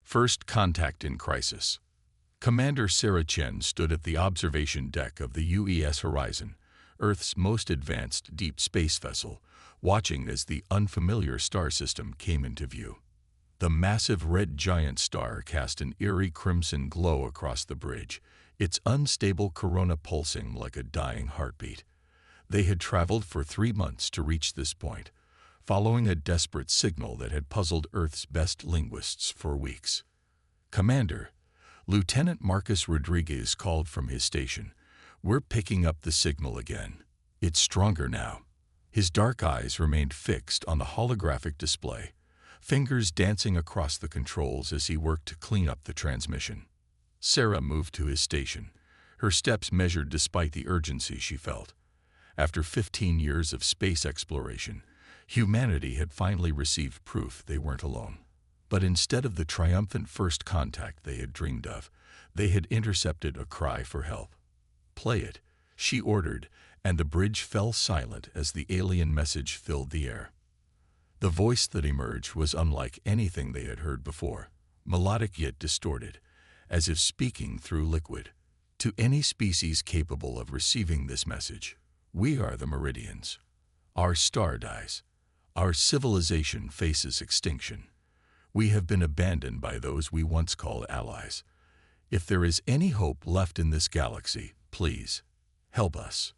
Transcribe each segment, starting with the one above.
First contact in crisis. Commander Sarah Chen stood at the observation deck of the UES Horizon, Earth's most advanced deep space vessel, watching as the unfamiliar star system came into view. The massive red giant star cast an eerie crimson glow across the bridge, its unstable corona pulsing like a dying heartbeat. They had traveled for 3 months to reach this point, following a desperate signal that had puzzled Earth's best linguists for weeks. "Commander," Lieutenant Marcus Rodriguez called from his station, "we're picking up the signal again. It's stronger now." His dark eyes remained fixed on the holographic display, fingers dancing across the controls as he worked to clean up the transmission. Sarah moved to his station, her steps measured despite the urgency she felt. After 15 years of space exploration, humanity had finally received proof they weren't alone. But instead of the triumphant first contact they had dreamed of, they had intercepted a cry for help. "Play it," she ordered, and the bridge fell silent as the alien message filled the air. The voice that emerged was unlike anything they had heard before, melodic yet distorted, as if speaking through liquid. "To any species capable of receiving this message, we are the Meridians. Our star dies. Our civilization faces extinction. We have been abandoned by those we once called allies. If there is any hope left in this galaxy, please, help us."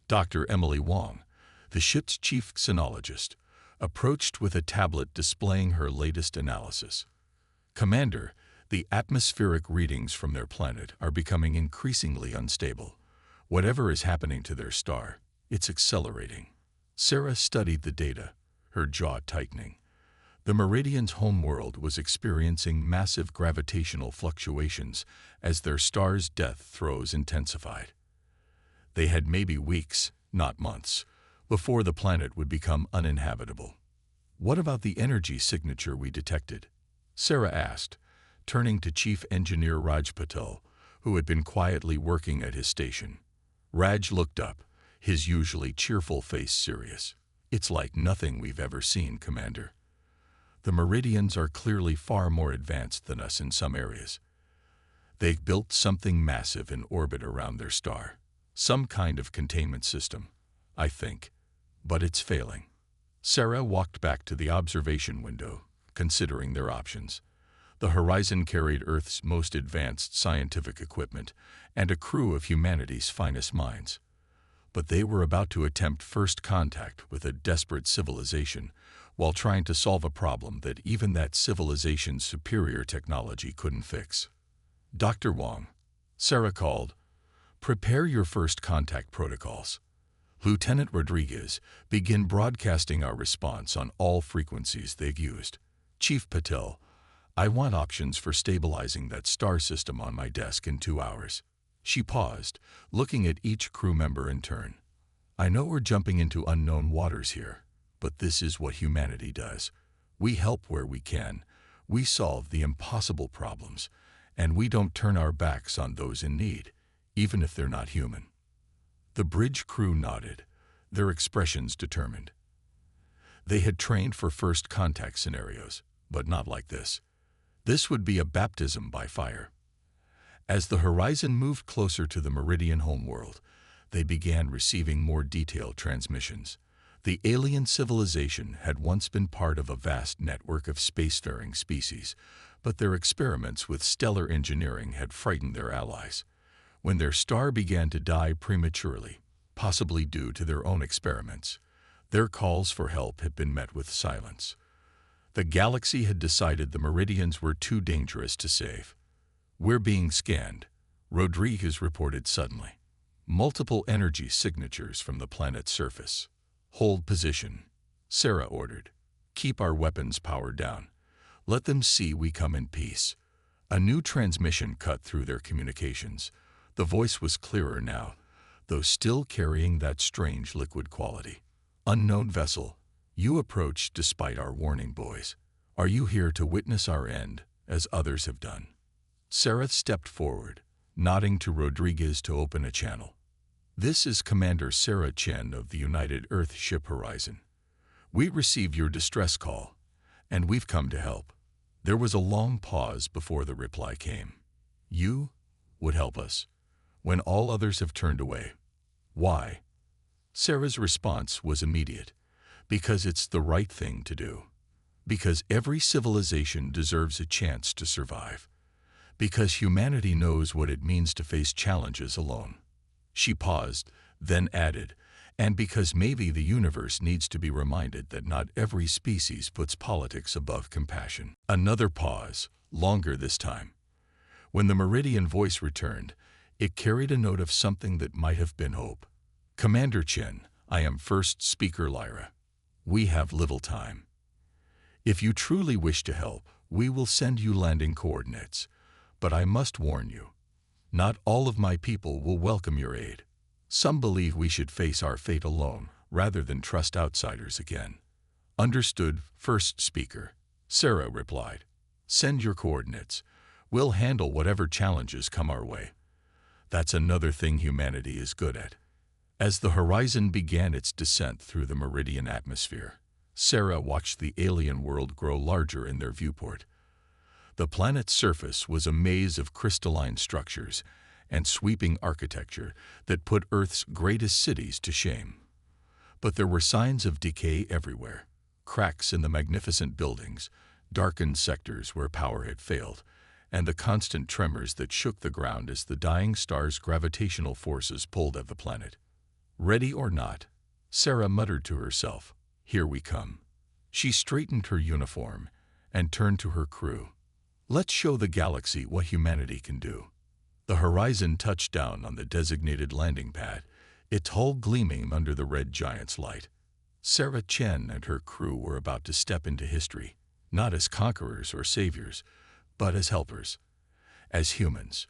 Dr. Emily Wong, the ship's chief xenologist, approached with a tablet displaying her latest analysis. "Commander, the atmospheric readings from their planet are becoming increasingly unstable. Whatever is happening to their star, it's accelerating." Sarah studied the data, her jaw tightening. The Meridians' homeworld was experiencing massive gravitational fluctuations as their star's death throes intensified. They had maybe weeks, not months, before the planet would become uninhabitable. "What about the energy signature we detected?" Sarah asked, turning to Chief Engineer Raj Patel, who had been quietly working at his station. Raj looked up, his usually cheerful face serious. "It's like nothing we've ever seen, Commander. The Meridians are clearly far more advanced than us in some areas. They've built something massive in orbit around their star. Some kind of containment system, I think. But it's failing." Sarah walked back to the observation window, considering their options. The Horizon carried Earth's most advanced scientific equipment and a crew of humanity's finest minds. But they were about to attempt first contact with a desperate civilization while trying to solve a problem that even that civilization's superior technology couldn't fix. "Dr. Wong," Sarah called, "prepare your first contact protocols. Lieutenant Rodriguez, begin broadcasting our response on all frequencies they've used. Chief Patel, I want options for stabilizing that star system on my desk in 2 hours." She paused, looking at each crew member in turn. "I know we're jumping into unknown waters here, but this is what humanity does. We help where we can, we solve the impossible problems, and we don't turn our backs on those in need, even if they're not human." The bridge crew nodded, their expressions determined. They had trained for first contact scenarios, but not like this. This would be a baptism by fire. As the Horizon moved closer to the Meridian homeworld, they began receiving more detailed transmissions. The alien civilization had once been part of a vast network of spacefaring species, but their experiments with stellar engineering had frightened their allies. When their star began to die prematurely, possibly due to their own experiments, their calls for help had been met with silence. The galaxy had decided the Meridians were too dangerous to save. "We're being scanned," Rodriguez reported suddenly. "Multiple energy signatures from the planet's surface." "Hold position," Sarah ordered. "Keep our weapons powered down. Let them see we come in peace." A new transmission cut through their communications. The voice was clearer now, though still carrying that strange liquid quality. "Unknown vessel, you approached despite our warning, boys. Are you here to witness our end, as others have done?" Sarah stepped forward, nodding to Rodriguez to open a channel. "This is Commander Sarah Chen of the United Earth Ship Horizon. We received your distress call, and we've come to help." There was a long pause before the reply came. You would help us when all others have turned away. Why? Sarah's response was immediate. Because it's the right thing to do. Because every civilization deserves a chance to survive. Because humanity knows what it means to face challenges alone. She paused, then added, and because maybe the universe needs to be reminded that not every species puts politics above compassion. Another pause, longer this time. When the Meridian voice returned, it carried a note of something that might have been hope. Commander Chen, I am first speaker Lyra. We have little time. If you truly wish to help, we will send you landing coordinates. But I must warn you, not all of my people will welcome your aid. Some believe we should face our fate alone, rather than trust outsiders again. Understood, first speaker. Sarah replied. Send your coordinates. We'll handle whatever challenges come our way. That's another thing humanity is good at. As the horizon began its descent through the Meridian atmosphere, Sarah watched the alien world grow larger in their viewport. The planet's surface was a maze of crystalline structures and sweeping architecture that put Earth's greatest cities to shame. But there were signs of decay everywhere. Cracks in the magnificent buildings, darkened sectors where power had failed, and the constant tremors that shook the ground as the dying star's gravitational forces pulled at the planet. Ready or not, Sarah muttered to herself, Here we come. She straightened her uniform and turned to her crew. Let's show the galaxy what humanity can do. The horizon touched down on the designated landing pad, its hull gleaming under the red giant's light. Sarah Chen and her crew were about to step into history, not as conquerors or saviors, but as helpers, as humans.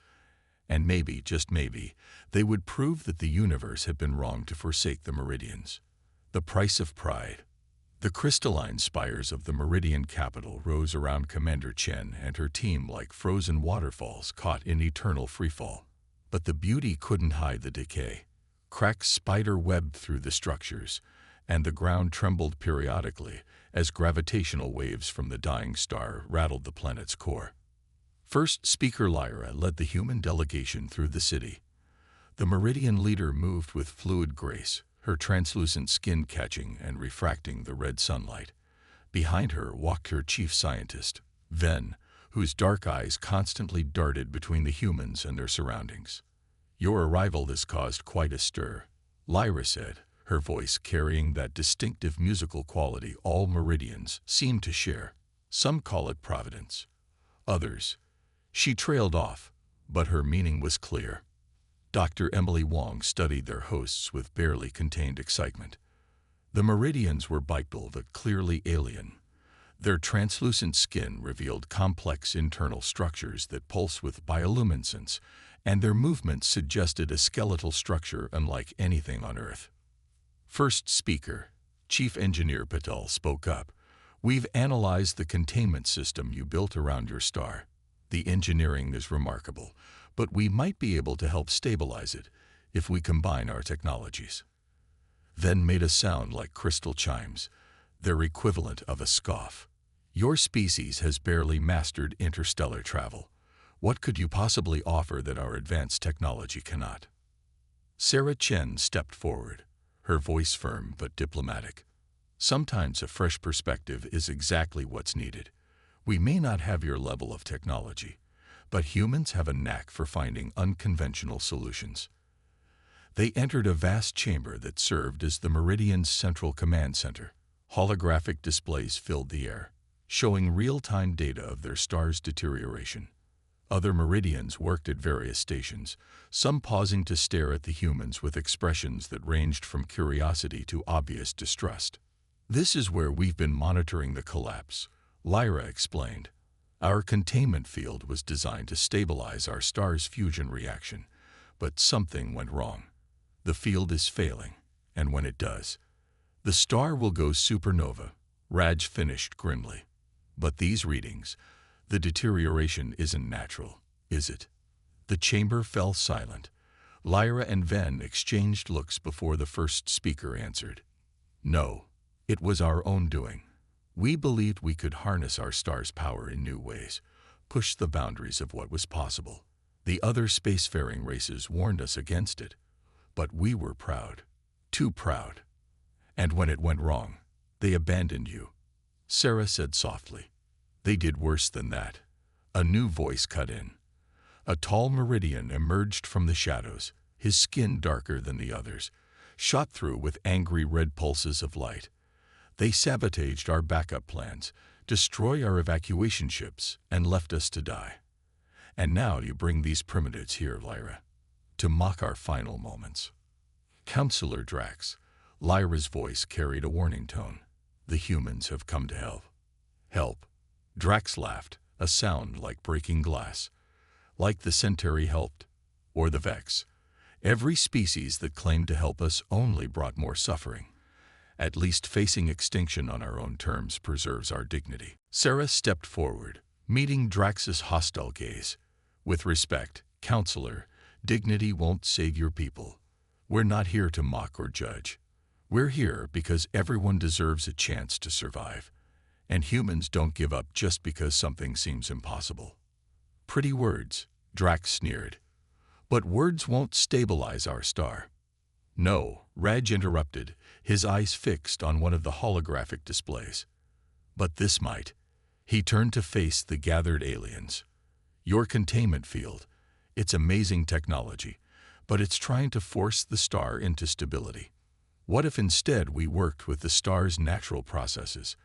And maybe, just maybe, they would prove that the universe had been wrong to forsake the Meridians. The price of pride. The crystalline spires of the Meridian capital rose around Commander Chen and her team like frozen waterfalls caught in eternal freefall. But the beauty couldn't hide the decay. Cracks spider-webbed through the structures, and the ground trembled periodically as gravitational waves from the dying star rattled the planet's core. First speaker Lyra led the human delegation through the city. The Meridian leader moved with fluid grace, her translucent skin catching and refracting the red sunlight. Behind her walked her chief scientist, Ven, whose dark eyes constantly darted between the humans and their surroundings. Your arrival has caused quite a stir, Lyra said, her voice carrying that distinctive musical quality all Meridians seem to share. Some call it providence. Others. She trailed off, but her meaning was clear. Dr. Emily Wong studied their hosts with barely contained excitement. The Meridians were bipedal but clearly alien. Their translucent skin revealed complex internal structures that pulse with bioluminescence, and their movements suggested a skeletal structure unlike anything on Earth. First speaker, Chief Engineer Patel, spoke up. We've analyzed the containment system you built around your star. The engineering is remarkable, but we might be able to help stabilize it if we combine our technologies. Then made a sound like crystal chimes, their equivalent of a scoff. Your species has barely mastered interstellar travel. What could you possibly offer that our advanced technology cannot? Sarah Chen stepped forward, her voice firm but diplomatic. Sometimes a fresh perspective is exactly what's needed. We may not have your level of technology, but humans have a knack for finding unconventional solutions. They entered a vast chamber that served as the Meridian's central command center. Holographic displays filled the air, showing real-time data of their star's deterioration. Other Meridians worked at various stations, some pausing to stare at the humans with expressions that ranged from curiosity to obvious distrust. This is where we've been monitoring the collapse, Lyra explained. Our containment field was designed to stabilize our star's fusion reaction, but something went wrong. The field is failing, and when it does, the star will go supernova, Raj finished grimly. But these readings, the deterioration isn't natural, is it? The chamber fell silent. Lyra and Ven exchanged looks before the first speaker answered. No, it was our own doing. We believed we could harness our star's power in new ways, push the boundaries of what was possible. The other spacefaring races warned us against it, but we were proud, too proud. And when it went wrong, they abandoned you," Sarah said softly. "They did worse than that." A new voice cut in. A tall Meridian emerged from the shadows, his skin darker than the others, shot through with angry red pulses of light. "They sabotaged our backup plans, destroyed our evacuation ships, and left us to die. And now you bring these primitives here, Lyra, to mock our final moments." "Counselor Drax," Lyra's voice carried a warning tone. "The humans have come to help." "Help?" Drax laughed, a sound like breaking glass. "Like the Centauri helped, or the Vex. Every species that claimed to help us only brought more suffering. At least facing extinction on our own terms preserves our dignity." Sarah stepped forward, meeting Drax's hostile gaze. "With respect, Counselor, dignity won't save your people. We're not here to mock or judge. We're here because everyone deserves a chance to survive. And humans don't give up just because something seems impossible." "Pretty words," Drax sneered. "But words won't stabilize our star." "No," Raj interrupted, his eyes fixed on one of the holographic displays. "But this might." He turned to face the gathered aliens. "Your containment field. It's amazing technology, but it's trying to force the star into stability. What if instead we worked with the star's natural processes,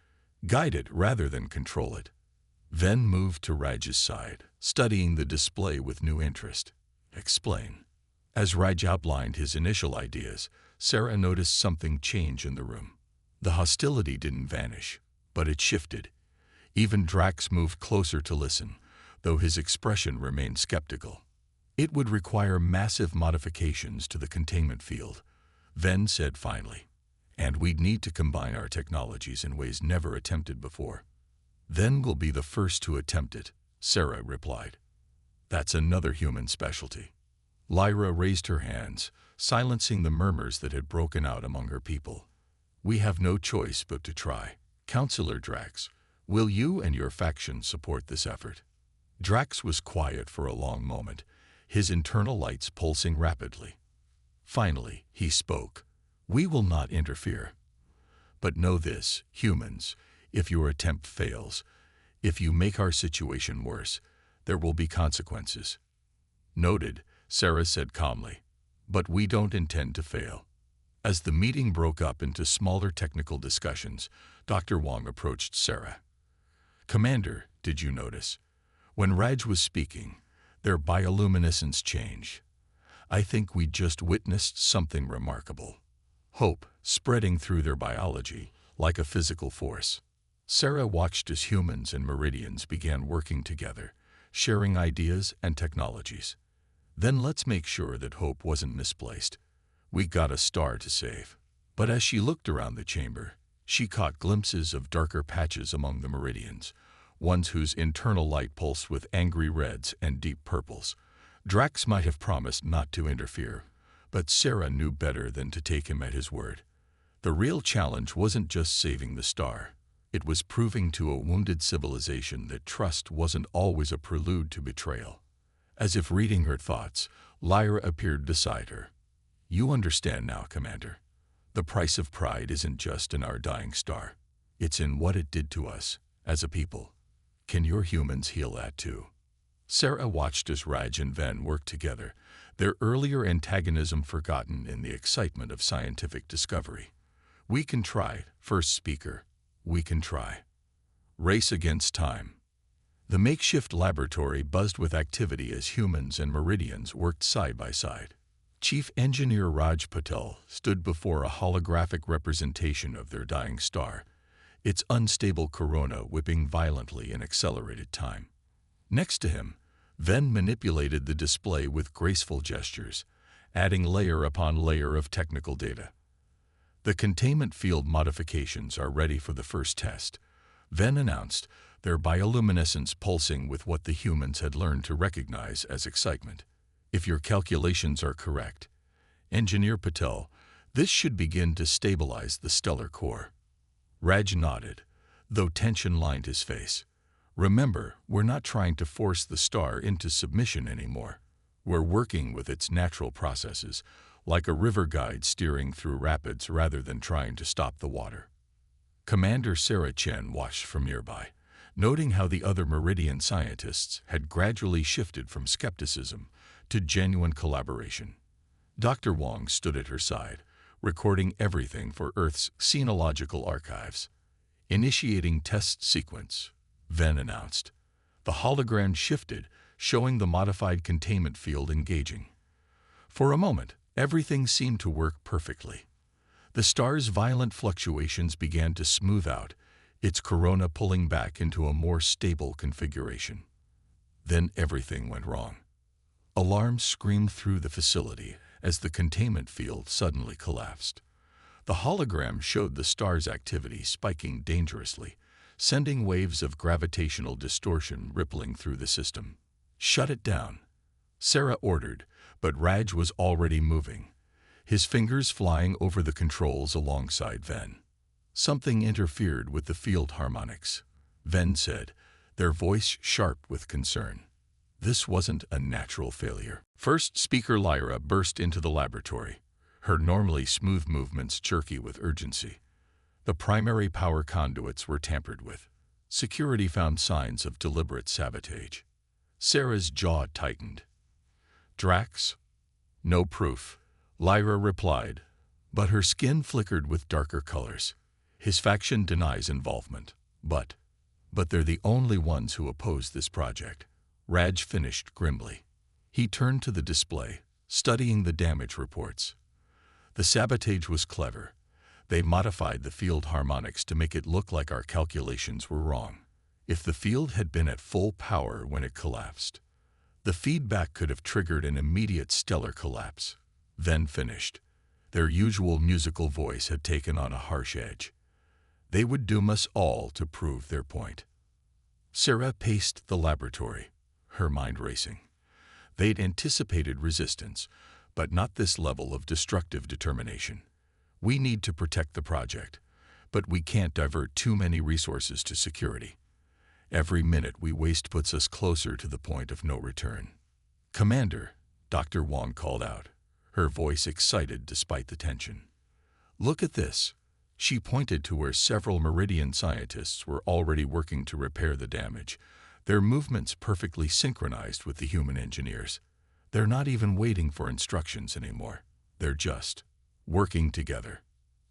guide it rather than control it?" Ven moved to Raj's side, studying the display with new interest. "Explain." As Raj outlined his initial ideas, Sarah noticed something change in the room. The hostility didn't vanish, but it shifted. Even Drax moved closer to listen, though his expression remained skeptical. "It would require massive modifications to the containment field," Ven said finally. "And we'd need to combine our technologies in ways never attempted before." "Then we'll be the first to attempt it," Sarah replied. "That's another human specialty." Lyra raised her hands, silencing the murmurs that had broken out among her people. "We have no choice but to try. Counselor Drax, will you and your faction support this effort?" Drax was quiet for a long moment, his internal lights pulsing rapidly. Finally, he spoke. "We will not interfere. But know this, humans, if your attempt fails, if you make our situation worse, there will be consequences." "Noted," Sarah said calmly. "But we don't intend to fail." As the meeting broke up into smaller technical discussions, Dr. Wong approached Sarah. "Commander, did you notice? When Raj was speaking, their bioluminescence changed. I think we just witnessed something remarkable. Hope spreading through their biology, like a physical force." Sarah watched as humans and Meridians began working together, sharing ideas and technologies. "Then let's make sure that hope wasn't misplaced. We got a star to save." But as she looked around the chamber, she caught glimpses of darker patches among the Meridians, ones whose internal light pulsed with angry reds and deep purples. Drax might have promised not to interfere, but Sarah knew better than to take him at his word. The real challenge wasn't just saving the star. It was proving to a wounded civilization that trust wasn't always a prelude to betrayal. As if reading her thoughts, Lyra appeared beside her. "You understand now, Commander. The price of pride isn't just in our dying star. It's in what it did to us, as a people. Can your humans heal that too?" Sarah watched as Raj and Ven worked together, their earlier antagonism forgotten in the excitement of scientific discovery. "We can try, first speaker. We can try." Race against time. The makeshift laboratory buzzed with activity as humans and Meridians worked side by side. Chief Engineer Raj Patel stood before a holographic representation of their dying star, its unstable corona whipping violently in accelerated time. Next to him, Ven manipulated the display with graceful gestures, adding layer upon layer of technical data. "The containment field modifications are ready for the first test," Ven announced, their bioluminescence pulsing with what the humans had learned to recognize as excitement. "If your calculations are correct, Engineer Patel, this should begin to stabilize the stellar core." Raj nodded, though tension lined his face. "Remember, we're not trying to force the star into submission anymore. We're working with its natural processes, like a river guide steering through rapids rather than trying to stop the water." Commander Sarah Chen watched from nearby, noting how the other Meridian scientists had gradually shifted from skepticism to genuine collaboration. Dr. Wong stood at her side, recording everything for Earth's xenological archives. "Initiating test sequence," Ven announced. The hologram shifted, showing the modified containment field engaging. For a moment, everything seemed to work perfectly. The star's violent fluctuations began to smooth out, its corona pulling back into a more stable configuration. Then everything went wrong. Alarms screamed through the facility as the containment field suddenly collapsed. The hologram showed the star's activity spiking dangerously, sending waves of gravitational distortion rippling through the system. "Shut it down," Sarah ordered, but Raj was already moving, his fingers flying over the controls alongside Ven. "Something interfered with the field harmonics," Ven said, their voice sharp with concern. This wasn't a natural failure. First Speaker Lyra burst into the laboratory, her normally smooth movements jerky with urgency. The primary power conduits were tampered with. Security found signs of deliberate sabotage. Sarah's jaw tightened. "Drax?" "No proof," Lyra replied, but her skin flickered with darker colors. "His faction denies involvement, but they're the only ones who oppose this project," Raj finished grimly. He turned to the display, studying the damage reports. The sabotage was clever. They modified the field harmonics to make it look like our calculations were wrong. If the field had been at full power when it collapsed, the feedback could have triggered an immediate stellar collapse. Then finished. Their usual musical voice had taken on a harsh edge. They would doom us all to prove their point. Sarah paced the laboratory, her mind racing. They'd anticipated resistance, but not this level of destructive determination. "We need to protect the project, but we can't divert too many resources to security. Every minute we waste puts us closer to the point of no return." "Commander," Dr. Wong called out, her voice excited despite the tension. "Look at this." She pointed to where several Meridian scientists were already working to repair the damage, their movements perfectly synchronized with the human engineers. They're not even waiting for instructions anymore. They're just working together.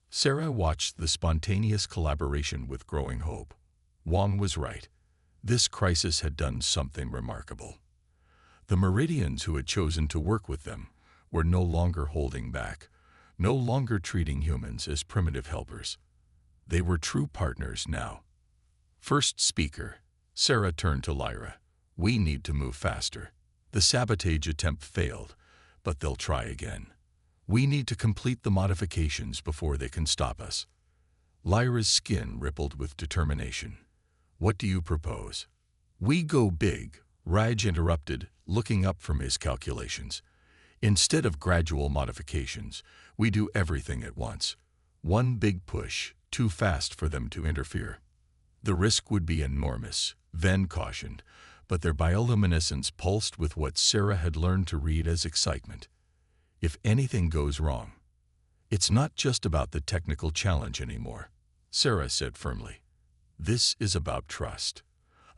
Sarah watched the spontaneous collaboration with growing hope. Wong was right. This crisis had done something remarkable. The Meridians who had chosen to work with them were no longer holding back, no longer treating humans as primitive helpers. They were true partners now. First Speaker, Sarah turned to Lyra. "We need to move faster. The sabotage attempt failed, but they'll try again. We need to complete the modifications before they can stop us." Lyra's skin rippled with determination. "What do you propose?" "We go big," Raj interrupted, looking up from his calculations. "Instead of gradual modifications, we do everything at once. One big push, too fast for them to interfere." The risk would be enormous, Ven cautioned, but their bioluminescence pulsed with what Sarah had learned to read as excitement. If anything goes wrong, it's not just about the technical challenge anymore, Sarah said firmly. This is about trust,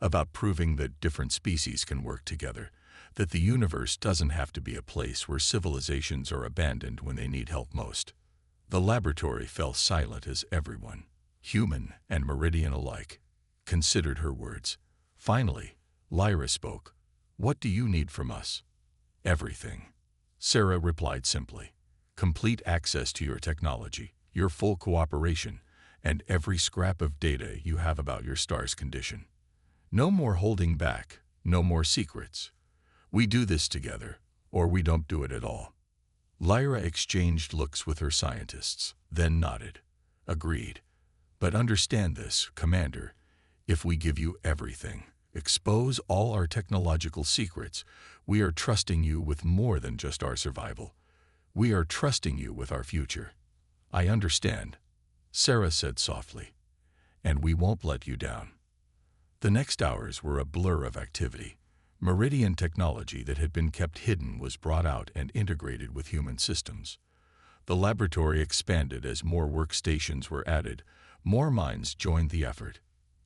about proving that different species can work together, that the universe doesn't have to be a place where civilizations are abandoned when they need help most. The laboratory fell silent as everyone, human and Meridian alike, considered her words. Finally, Lyra spoke. "What do you need from us?" "Everything," Sarah replied simply. "Complete access to your technology, your full cooperation, and every scrap of data you have about your star's condition. No more holding back, no more secrets. We do this together, or we don't do it at all." Lyra exchanged looks with her scientists, then nodded. "Agreed. But understand this, Commander. If we give you everything, expose all our technological secrets, we are trusting you with more than just our survival. We are trusting you with our future." "I understand," Sarah said softly. and we won't let you down. The next hours were a blur of activity. Meridian technology that had been kept hidden was brought out and integrated with human systems. The laboratory expanded as more workstations were added. More minds joined the effort.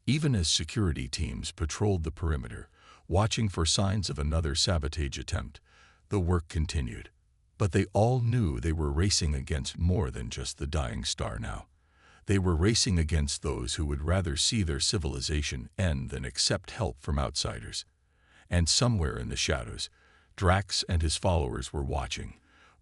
Even as security teams patrolled the perimeter, watching for signs of another sabotage attempt, the work continued. But they all knew they were racing against more than just the dying star now. They were racing against those who would rather see their civilization end than accept help from outsiders. And somewhere in the shadows, Drax and his followers were watching,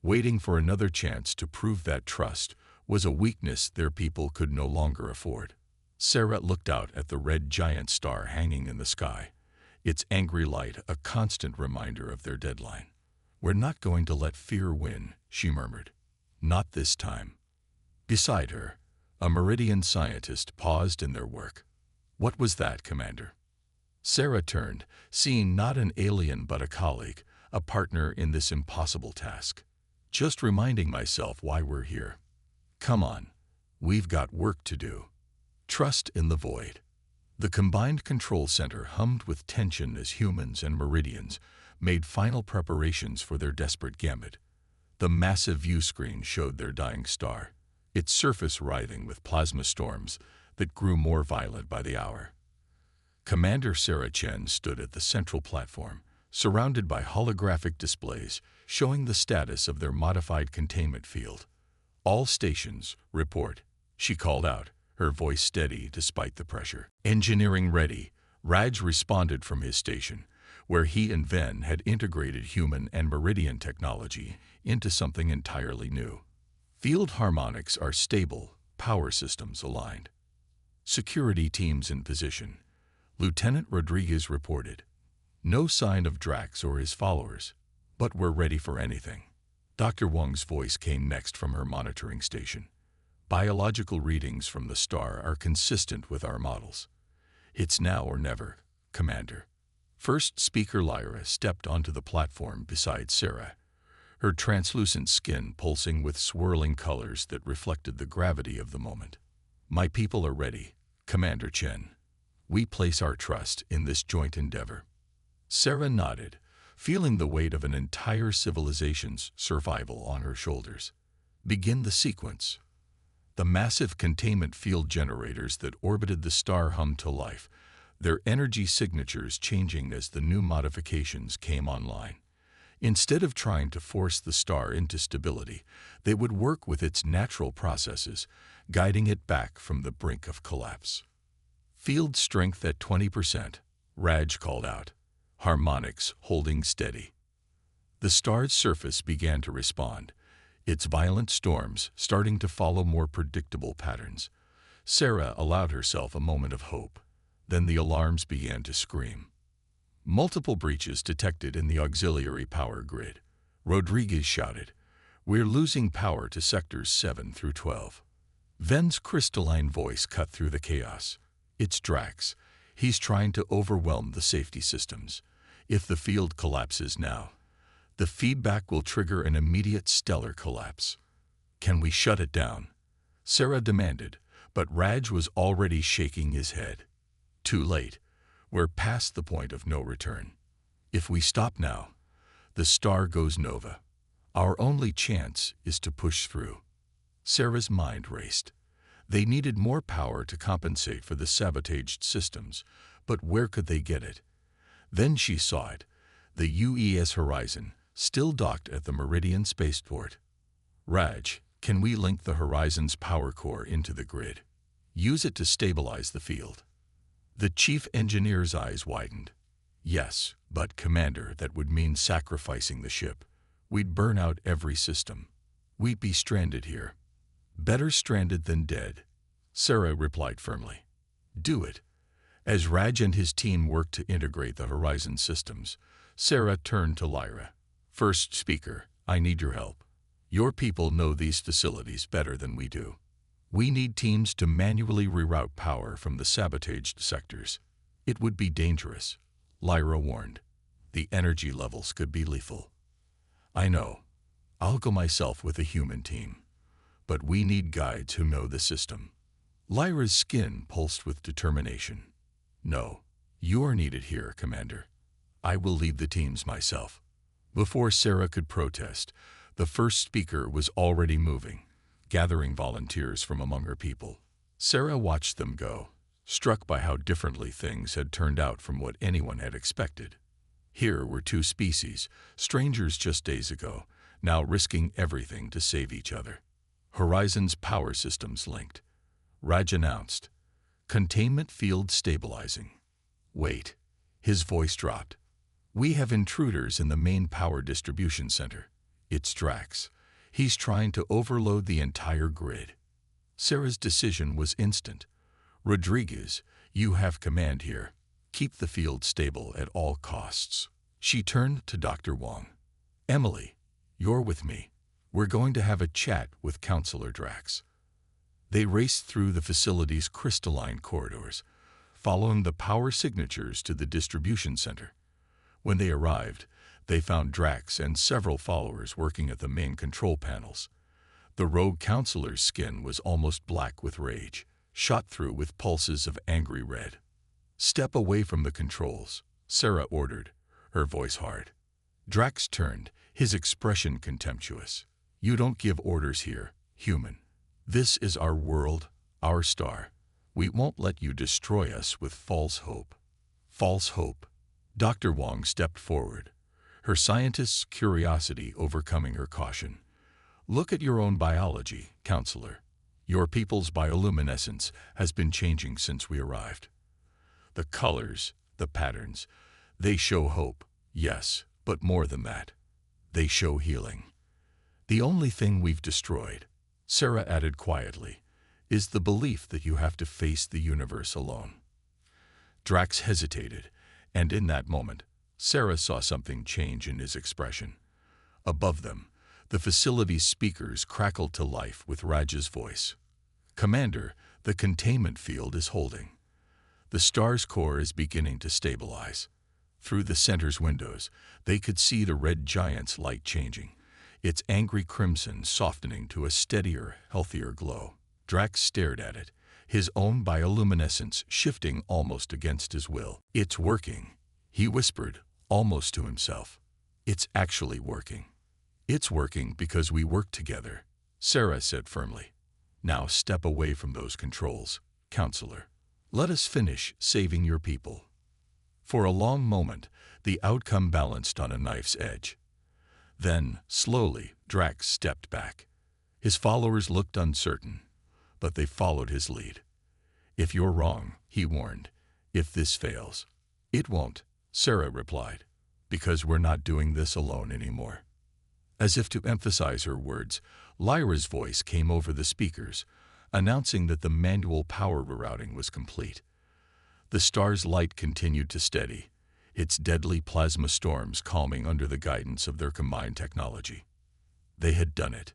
waiting for another chance to prove that trust was a weakness their people could no longer afford. Sarah looked out at the red giant star hanging in the sky, its angry light a constant reminder of their deadline. "We're not going to let fear win," she murmured. "Not this time." Beside her, a Meridian scientist paused in their work. "What was that, Commander?" Sarah turned, seeing not an alien but a colleague, a partner in this impossible task. "Just reminding myself why we're here. Come on, we've got work to do." Trust in the void. The combined control center hummed with tension as humans and Meridians made final preparations for their desperate gambit. The massive view screen showed their dying star, its surface writhing with plasma storms that grew more violent by the hour. Commander Sarah Chen stood at the central platform, surrounded by holographic displays showing the status of their modified containment field. "All stations, report," she called out, her voice steady despite the pressure. "Engineering ready," Raj responded from his station, where he and Ven had integrated human and Meridian technology into something entirely new. "Field harmonics are stable, power systems aligned." "Security teams in position," Lieutenant Rodriguez reported. "No sign of Drax or his followers, but we're ready for anything." Dr. Wang's voice came next from her monitoring station. "Biological readings from the star are consistent with our models. It's now or never, Commander." First speaker Lyra stepped onto the platform beside Sarah, her translucent skin pulsing with swirling colors that reflected the gravity of the moment. "My people are ready, Commander Chen. We place our trust in this joint endeavor." Sarah nodded, feeling the weight of an entire civilization's survival on her shoulders. "Begin the sequence." The massive containment field generators that orbited the star hummed to life, their energy signatures changing as the new modifications came online. Instead of trying to force the star into stability, they would work with its natural processes, guiding it back from the brink of collapse. "Field strength at 20%, Raj called out, harmonics holding steady. The star's surface began to respond, its violent storms starting to follow more predictable patterns. Sarah allowed herself a moment of hope. Then the alarms began to scream. Multiple breaches detected in the auxiliary power grid. Rodriguez shouted, "We're losing power to sectors 7 through 12. Ven's crystalline voice cut through the chaos. "It's Drax. He's trying to overwhelm the safety systems. If the field collapses now, the feedback will trigger an immediate stellar collapse. Can we shut it down?" Sarah demanded, but Raj was already shaking his head. "Too late. We're past the point of no return. If we stop now, the star goes nova. Our only chance is to push through." Sarah's mind raced. They needed more power to compensate for the sabotaged systems, but where could they get it? Then she saw it, the UES Horizon, still docked at the Meridian spaceport. "Raj, can we link the Horizon's power core into the grid? Use it to stabilize the field." The chief engineer's eyes widened. "Yes, but Commander, that would mean sacrificing the ship. We'd burn out every system. We'd be stranded here." "Better stranded than dead," Sarah replied firmly. "Do it." As Raj and his team worked to integrate the Horizon systems, Sarah turned to Lyra. "First speaker, I need your help. Your people know these facilities better than we do. We need teams to manually reroute power from the sabotaged sectors. It would be dangerous," Lyra warned. "The energy levels could be lethal." "I know. I'll go myself with a human team. But we need guides who know the system." Lyra's skin pulsed with determination. "No, you are needed here, Commander. I will lead the teams myself." Before Sarah could protest, the first speaker was already moving, gathering volunteers from among her people. Sarah watched them go, struck by how differently things had turned out from what anyone had expected. Here were two species, strangers just days ago, now risking everything to save each other. Horizon's power systems linked. Raj announced, "Containment field stabilizing." "Wait." His voice dropped. "We have intruders in the main power distribution center. It's Drax. He's trying to overload the entire grid." Sarah's decision was instant. "Rodriguez, you have command here. Keep the field stable at all costs." She turned to Dr. Wong. "Emily, you're with me. We're going to have a chat with Counselor Drax." They raced through the facility's crystalline corridors, following the power signatures to the distribution center. When they arrived, they found Drax and several followers working at the main control panels. The rogue counselor's skin was almost black with rage, shot through with pulses of angry red. "Step away from the controls," Sarah ordered, her voice hard. Drax turned, his expression contemptuous. "You don't give orders here, human. This is our world, our star. We won't let you destroy us with false hope." "False hope." Dr. Wong stepped forward, her scientist's curiosity overcoming her caution. "Look at your own biology, Counselor. Your people's bioluminescence has been changing since we arrived. The colors, the patterns, they show hope, yes, but more than that. They show healing. The only thing we've destroyed," Sarah added quietly, "is the belief that you have to face the universe alone." Drax hesitated, and in that moment, Sarah saw something change in his expression. Above them, the facility's speakers crackled to life with Raj's voice. "Commander, the containment field is holding. The star's core is beginning to stabilize." Through the center's windows, they could see the red giant's light changing, its angry crimson softening to a steadier, healthier glow. Drax stared at it, his own bioluminescence shifting almost against his will. "It's working," he whispered, almost to himself. "It's actually working." "It's working because we work together," Sarah said firmly. "Now step away from those controls, Counselor. Let us finish saving your people." For a long moment, the outcome balanced on a knife's edge. Then, slowly, Drax stepped back. His followers looked uncertain, but they followed his lead. "If you're wrong," he warned, "if this fails." "It won't," Sarah replied, "because we're not doing this alone anymore." As if to emphasize her words, Lyra's voice came over the speakers, announcing that the manual power rerouting was complete. The star's light continued to steady, its deadly plasma storms calming under the guidance of their combined technology. They had done it.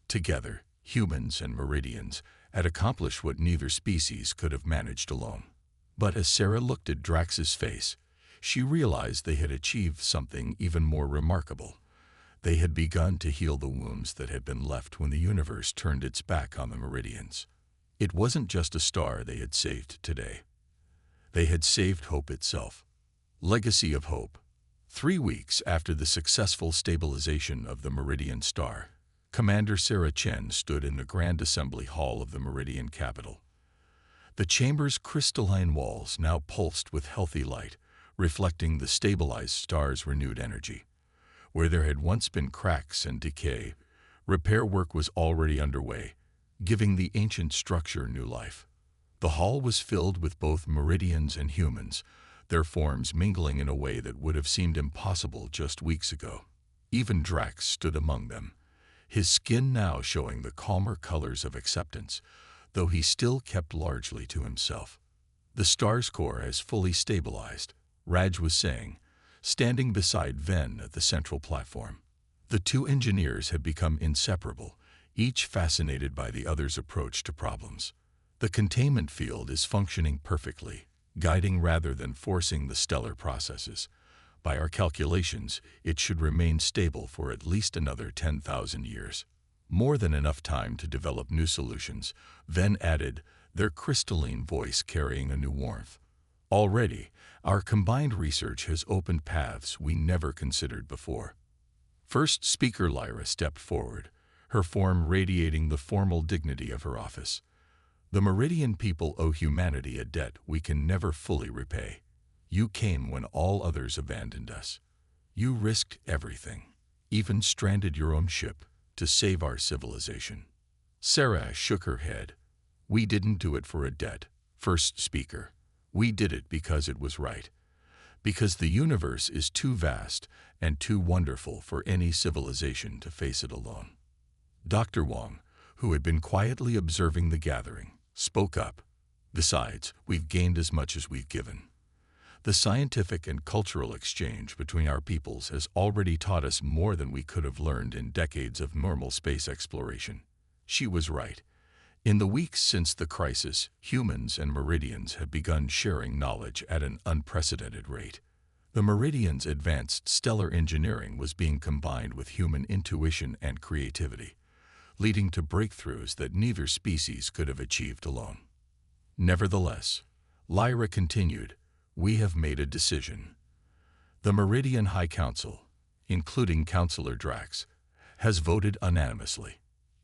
Together, humans and Meridians had accomplished what neither species could have managed alone. But as Sarah looked at Drax's face, she realized they had achieved something even more remarkable. They had begun to heal the wounds that had been left when the universe turned its back on the Meridians. It wasn't just a star they had saved today. They had saved hope itself. Legacy of hope. 3 weeks after the successful stabilization of the Meridian star, Commander Sarah Chen stood in the Grand Assembly Hall of the Meridian capital. The chamber's crystalline walls now pulsed with healthy light, reflecting the stabilized star's renewed energy. Where there had once been cracks and decay, repair work was already underway, giving the ancient structure new life. The hall was filled with both Meridians and humans, their forms mingling in a way that would have seemed impossible just weeks ago. Even Drax stood among them, his skin now showing the calmer colors of acceptance, though he still kept largely to himself. "The star's core has fully stabilized," Raj was saying, standing beside Ven at the central platform. The two engineers had become inseparable, each fascinated by the other's approach to problems. "The containment field is functioning perfectly, guiding rather than forcing the stellar processes. By our calculations, it should remain stable for at least another 10,000 years. More than enough time to develop new solutions." Ven added, their crystalline voice carrying a new warmth. Already, our combined research has opened paths we never considered before. First speaker Lyra stepped forward, her form radiating the formal dignity of her office. The Meridian people owe humanity a debt we can never fully repay. You came when all others abandoned us. You risked everything, even stranded your own ship, to save our civilization. Sarah shook her head. We didn't do it for a debt, first speaker. We did it because it was right. Because the universe is too vast and too wonderful for any civilization to face it alone. Dr. Wong, who had been quietly observing the gathering, spoke up. Besides, we've gained as much as we've given. The scientific and cultural exchange between our peoples has already taught us more than we could have learned in decades of normal space exploration. She was right. In the weeks since the crisis, humans and Meridians have begun sharing knowledge at an unprecedented rate. The Meridians' advanced stellar engineering was being combined with human intuition and creativity, leading to breakthroughs that neither species could have achieved alone. Nevertheless, Lyra continued, we have made a decision. The Meridian High Council, including Counselor Drax, has voted unanimously.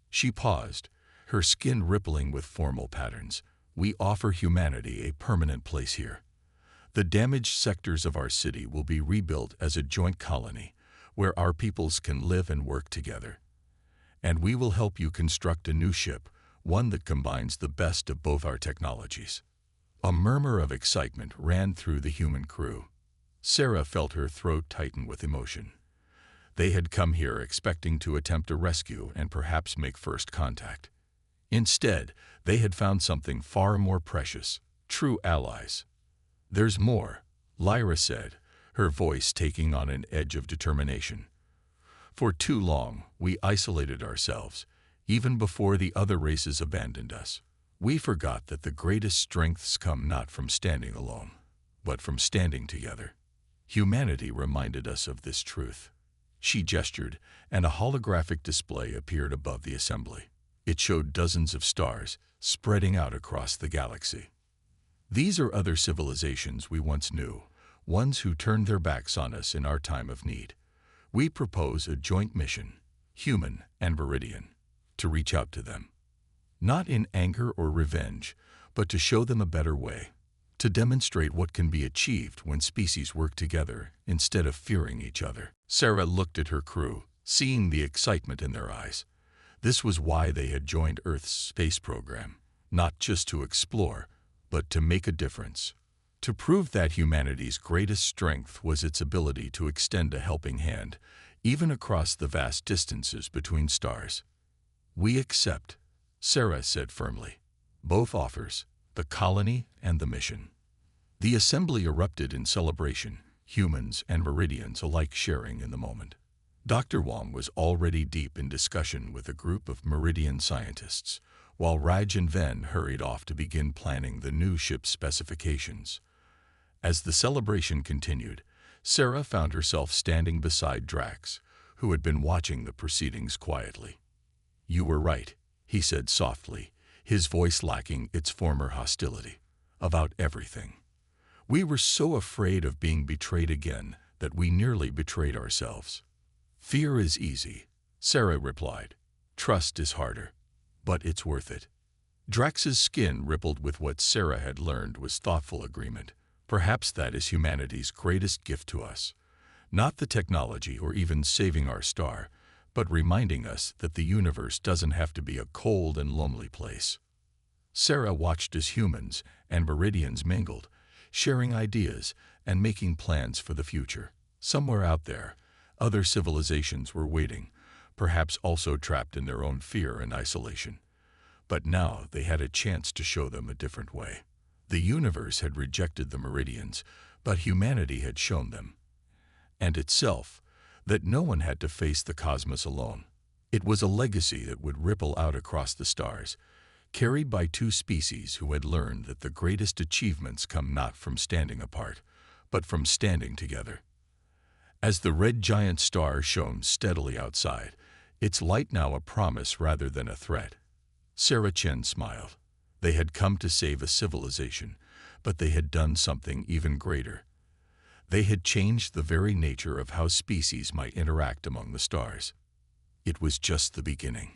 She paused, her skin rippling with formal patterns. We offer humanity a permanent place here. The damaged sectors of our city will be rebuilt as a joint colony where our peoples can live and work together. And we will help you construct a new ship, one that combines the best of both our technologies. A murmur of excitement ran through the human crew. Sarah felt her throat tighten with emotion. They had come here expecting to attempt a rescue and perhaps make first contact. Instead, they had found something far more precious, true allies. There's more, Lyra said, her voice taking on an edge of determination. For too long, we isolated ourselves, even before the other races abandoned us. We forgot that the greatest strengths come not from standing alone, but from standing together. Humanity reminded us of this truth. She gestured, and a holographic display appeared above the assembly. It showed dozens of stars spreading out across the galaxy. These are other civilizations we once knew, ones who turned their backs on us in our time of need. We propose a joint mission, human and Meridian, to reach out to them. Not in anger or revenge, but to show them a better way, to demonstrate what can be achieved when species work together instead of fearing each other. Sarah looked at her crew, seeing the excitement in their eyes. This was why they had joined Earth's space program, not just to explore, but to make a difference. To prove that humanity's greatest strength was its ability to extend a helping hand, even across the vast distances between stars. We accept, Sarah said firmly. Both offers, the colony and the mission. The assembly erupted in celebration, humans and Meridians alike sharing in the moment. Dr. Wong was already deep in discussion with a group of Meridian scientists, while Raj and Ven hurried off to begin planning the new ship's specifications. As the celebration continued, Sarah found herself standing beside Drax, who had been watching the proceedings quietly. You were right, he said softly, his voice lacking its former hostility. About everything. We were so afraid of being betrayed again that we nearly betrayed ourselves. Fear is easy, Sarah replied. Trust is harder. But it's worth it. Drax's skin rippled with what Sarah had learned was thoughtful agreement. Perhaps that is humanity's greatest gift to us. Not the technology or even saving our star, but reminding us that the universe doesn't have to be a cold and lonely place. Sarah watched as humans and Meridians mingled, sharing ideas and making plans for the future. Somewhere out there, other civilizations were waiting, perhaps also trapped in their own fear and isolation. But now they had a chance to show them a different way. The universe had rejected the Meridians, but humanity had shown them, and itself, that no one had to face the cosmos alone. It was a legacy that would ripple out across the stars, carried by two species who had learned that the greatest achievements come not from standing apart, but from standing together. As the red giant star shone steadily outside, its light now a promise rather than a threat, Sarah Chen smiled. They had come to save a civilization, but they had done something even greater. They had changed the very nature of how species might interact among the stars. It was just the beginning.